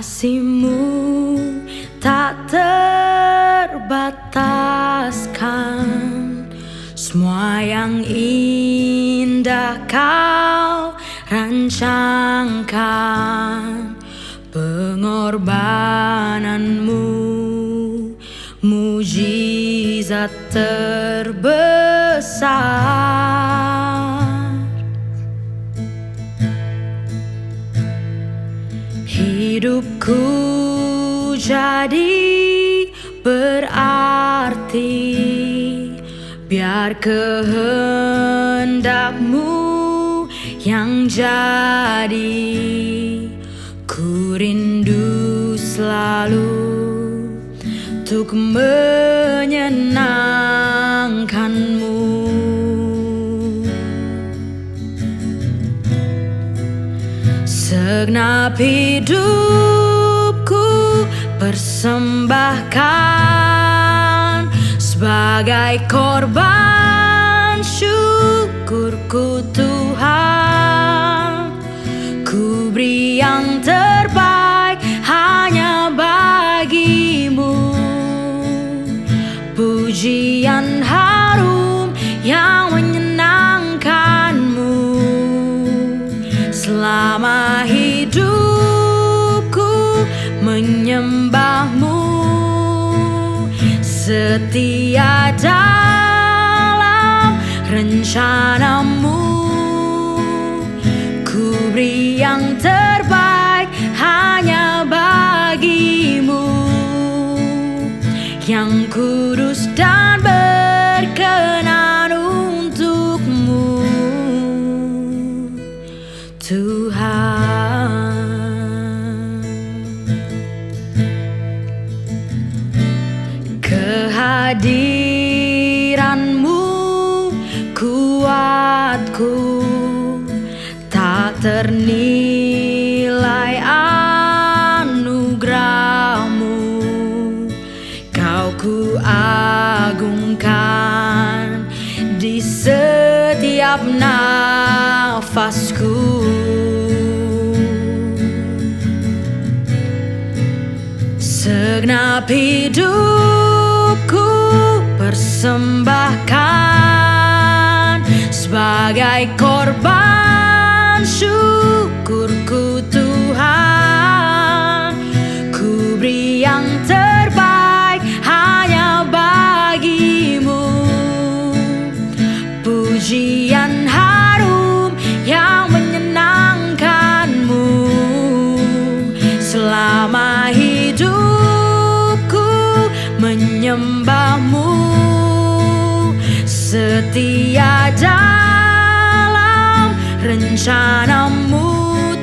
Kasih-Mu tak terbataskan, semua yang indah Kau rancangkan. Pengorbanan-Mu mujizat terbesar. Hidupku jadi berarti, biar kehendak-Mu yang jadi. Ku rindu selalu untuk menyenangkan-Mu. Segenap hidupku persembahkan sebagai korban syukurku Tuhan. Ku beri yang terbaik hanya bagi-Mu, pujian harum yang menyenangkan-Mu. Selama hidupku menyembah-Mu, setia dalam rencana-Mu. Ku beri yang terbaik hanya bagi-Mu, yang kudus dan berkenan untuk-Mu, Tuhan. Kehadiran-Mu kuatku, tak ternilai anugerah-Mu. Kau ku agungkan di setiap nafasku. Segenap hidupku persembahkan sebagai korban syukurku Tuhan. Ku beri yang terbaik hanya bagi-Mu, pujian harum yang menyenangkan-Mu. Selama hidupku menyembah-Mu, setia dalam rencana-Mu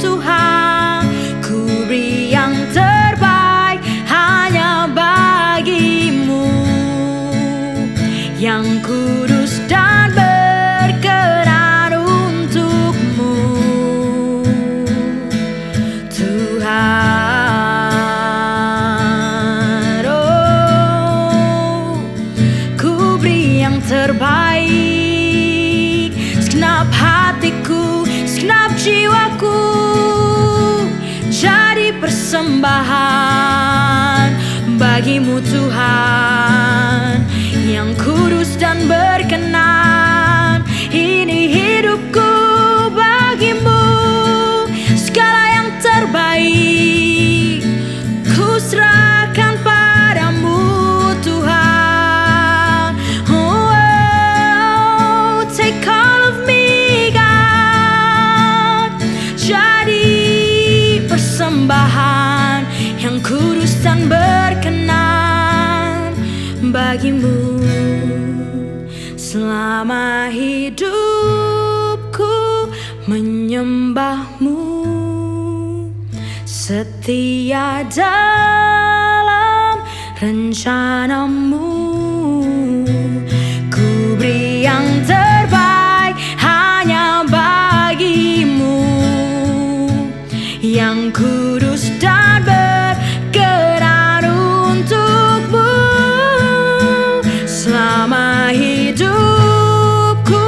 Tuhan. Ku beri yang terbaik hanya bagi-Mu, yang kudus dan berkenan untuk-Mu, Tuhan. Oh, ku beri yang terbaik, segenap hatiku, segenap jiwaku, jadi persembahan bagi-Mu Tuhan, yang kudus dan berkenan. Ini hidupku bagi-Mu, segala yang terbaik ku serahkan padamu Tuhan. Oh, oh, take all of me God, jadi persembahan yang kudus dan berkenan bagi-Mu. Selama hidupku menyembah-Mu, setia dalam rencana-Mu. Ku beri yang terbaik hanya bagi-Mu, yang kudus dan berkenan untuk-Mu. Selama hidupku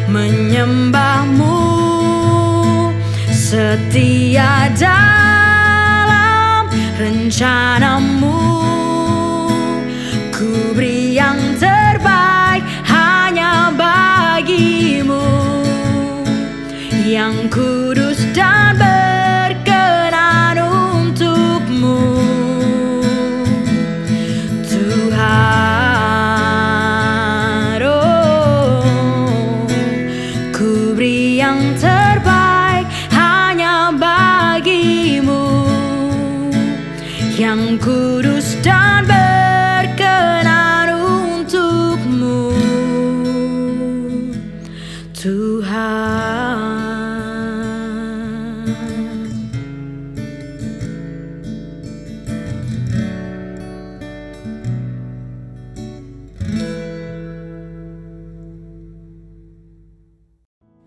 menyembah-Mu, setia dalam rencanamu. Ku beri yang terbaik hanya bagimu, yang kudus dan berkenan untukmu, Tuhan. Oh, ku beri yang terbaik hanya bagimu, yang kudus dan berkenan untukmu, Tuhan.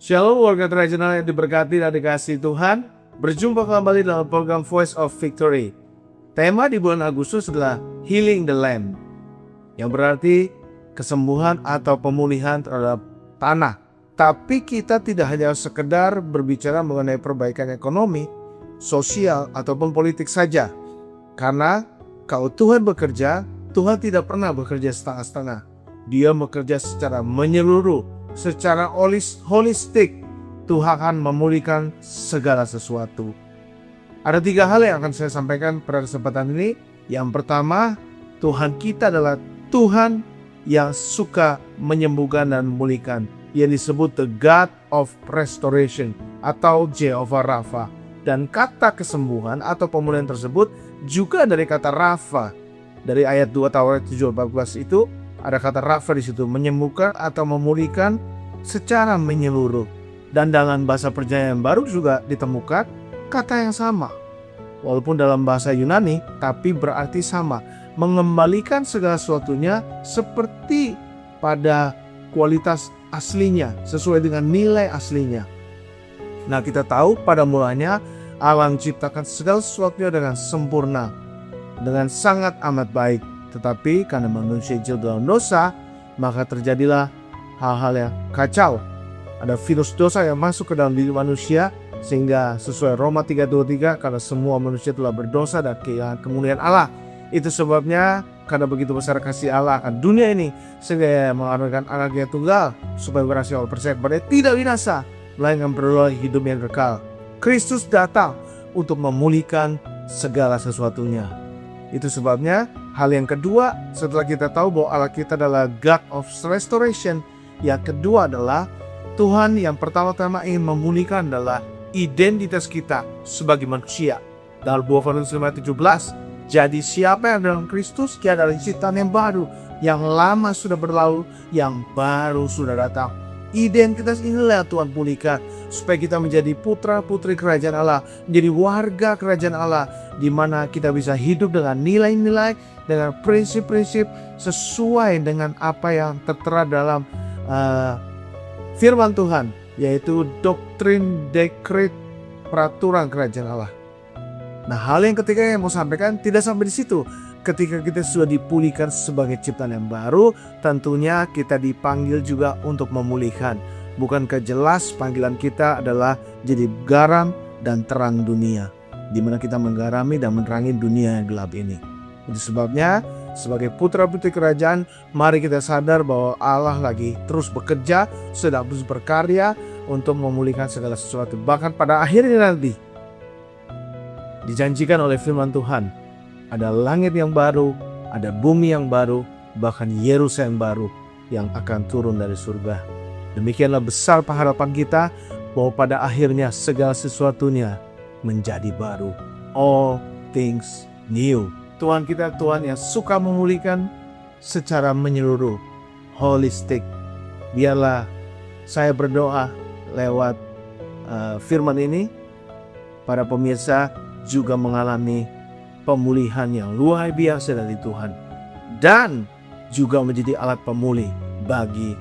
Shalom warga tradisional yang diberkati dan dikasihi Tuhan. Berjumpa kembali dalam program Voice of Victory. Tema di bulan Agustus adalah Healing the Land, yang berarti kesembuhan atau pemulihan terhadap tanah. Tapi kita tidak hanya sekedar berbicara mengenai perbaikan ekonomi, sosial, ataupun politik saja. Karena kalau Tuhan bekerja, Tuhan tidak pernah bekerja setengah-setengah. Dia bekerja secara menyeluruh, secara holistik. Tuhan akan memulihkan segala sesuatu. Ada 3 hal yang akan saya sampaikan pada kesempatan ini. Yang pertama, Tuhan kita adalah Tuhan yang suka menyembuhkan dan memulihkan, yang disebut the God of Restoration atau Jehovah Rafa. Dan kata kesembuhan atau pemulihan tersebut juga dari kata Rafa. Dari ayat 2 Taurat 7:14 itu ada kata Rafa di situ, menyembuhkan atau memulihkan secara menyeluruh. Dan dalam bahasa Perjanjian Baru juga ditemukan kata yang sama. Walaupun dalam bahasa Yunani, tapi berarti sama. Mengembalikan segala sesuatunya seperti pada kualitas aslinya, sesuai dengan nilai aslinya. Nah, kita tahu pada mulanya Allah menciptakan segala sesuatunya dengan sempurna, dengan sangat amat baik. Tetapi karena manusia jatuh dalam dosa, maka terjadilah hal-hal yang kacau. Ada virus dosa yang masuk ke dalam diri manusia, sehingga sesuai Roma 3:23, karena semua manusia telah berdosa dan kehilangan kemuliaan Allah. Itu sebabnya karena begitu besar kasih Allah akan dunia ini, sehingga Ia mengaruniakan anaknya tunggal, supaya barang siapa percaya kepadanya tidak binasa, melainkan beroleh hidup yang kekal. Kristus datang untuk memulihkan segala sesuatunya. Itu sebabnya hal yang kedua, setelah kita tahu bahwa Allah kita adalah God of Restoration, yang kedua adalah Tuhan yang pertama-tama ingin memulihkan adalah identitas kita sebagai manusia. Dalam 2 Korintus 5:17, jadi siapa yang dalam Kristus, dia adalah ciptaan yang baru, yang lama sudah berlalu, yang baru sudah datang. Identitas inilah Tuhan pulihkan, supaya kita menjadi putra-putri kerajaan Allah, menjadi warga kerajaan Allah, di mana kita bisa hidup dengan nilai-nilai, dengan prinsip-prinsip sesuai dengan apa yang tertera dalam firman Tuhan, yaitu doktrin, dekret, peraturan kerajaan Allah. Nah, hal yang ketiga yang mau sampaikan tidak sampai di situ. Ketika kita sudah dipulihkan sebagai ciptaan yang baru, tentunya kita dipanggil juga untuk memulihkan. Bukankah jelas panggilan kita adalah jadi garam dan terang dunia, di mana kita menggarami dan menerangi dunia yang gelap ini. Itu sebabnya sebagai putra-putri kerajaan, mari kita sadar bahwa Allah lagi terus bekerja, sedang terus berkarya untuk memulihkan segala sesuatu. Bahkan pada akhirnya nanti dijanjikan oleh firman Tuhan, ada langit yang baru, ada bumi yang baru, bahkan Yerusalem baru yang akan turun dari surga. Demikianlah besar pengharapan kita bahwa pada akhirnya segala sesuatunya menjadi baru. All things new. Tuhan kita Tuhan yang suka memulihkan secara menyeluruh, holistik. Biarlah saya berdoa lewat firman ini, para pemirsa juga mengalami pemulihan yang luar biasa dari Tuhan, dan juga menjadi alat pemulih bagi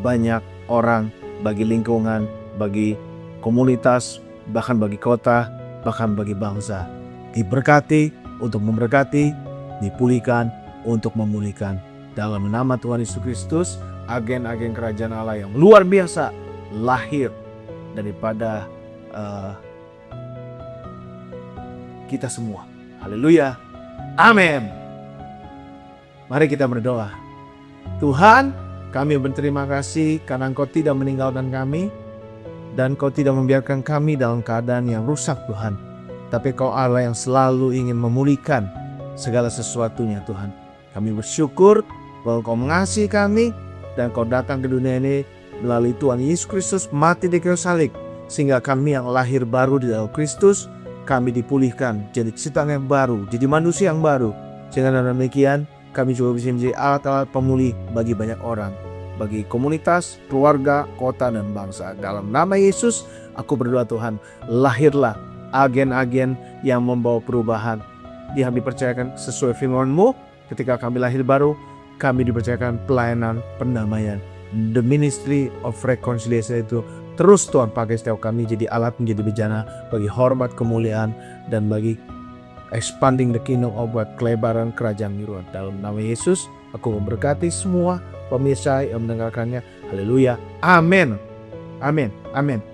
banyak orang, bagi lingkungan, bagi komunitas, bahkan bagi kota, bahkan bagi bangsa. Diberkati untuk memberkati, dipulihkan untuk memulihkan. Dalam nama Tuhan Yesus Kristus, agen-agen kerajaan Allah yang luar biasa lahir daripada kita semua. Haleluya. Amin. Mari kita berdoa. Tuhan, kami berterima kasih karena Engkau tidak meninggalkan kami dan Kau tidak membiarkan kami dalam keadaan yang rusak, Tuhan. Tapi Kau Allah yang selalu ingin memulihkan segala sesuatunya, Tuhan. Kami bersyukur bahwa Kau mengasihi kami dan Kau datang ke dunia ini melalui Tuhan Yesus Kristus mati di kayu salib, sehingga kami yang lahir baru di dalam Kristus, kami dipulihkan jadi ciptaan yang baru, jadi manusia yang baru. Sehingga dengan demikian kami juga bisa menjadi alat-alat pemulih bagi banyak orang, bagi komunitas, keluarga, kota, dan bangsa. Dalam nama Yesus, aku berdoa Tuhan, lahirlah agen-agen yang membawa perubahan. Dia dipercayakan sesuai firman-Mu. Ketika kami lahir baru, kami dipercayakan pelayanan perdamaian. The Ministry of Reconciliation itu terus Tuhan pakai setiap kami jadi alat, menjadi bejana bagi hormat, kemuliaan, dan bagi expanding the kingdom of God, kelebaran kerajaan Nirwan. Dalam nama Yesus, aku memberkati semua pemirsa yang mendengarkannya. Haleluya. Amin. Amin. Amin.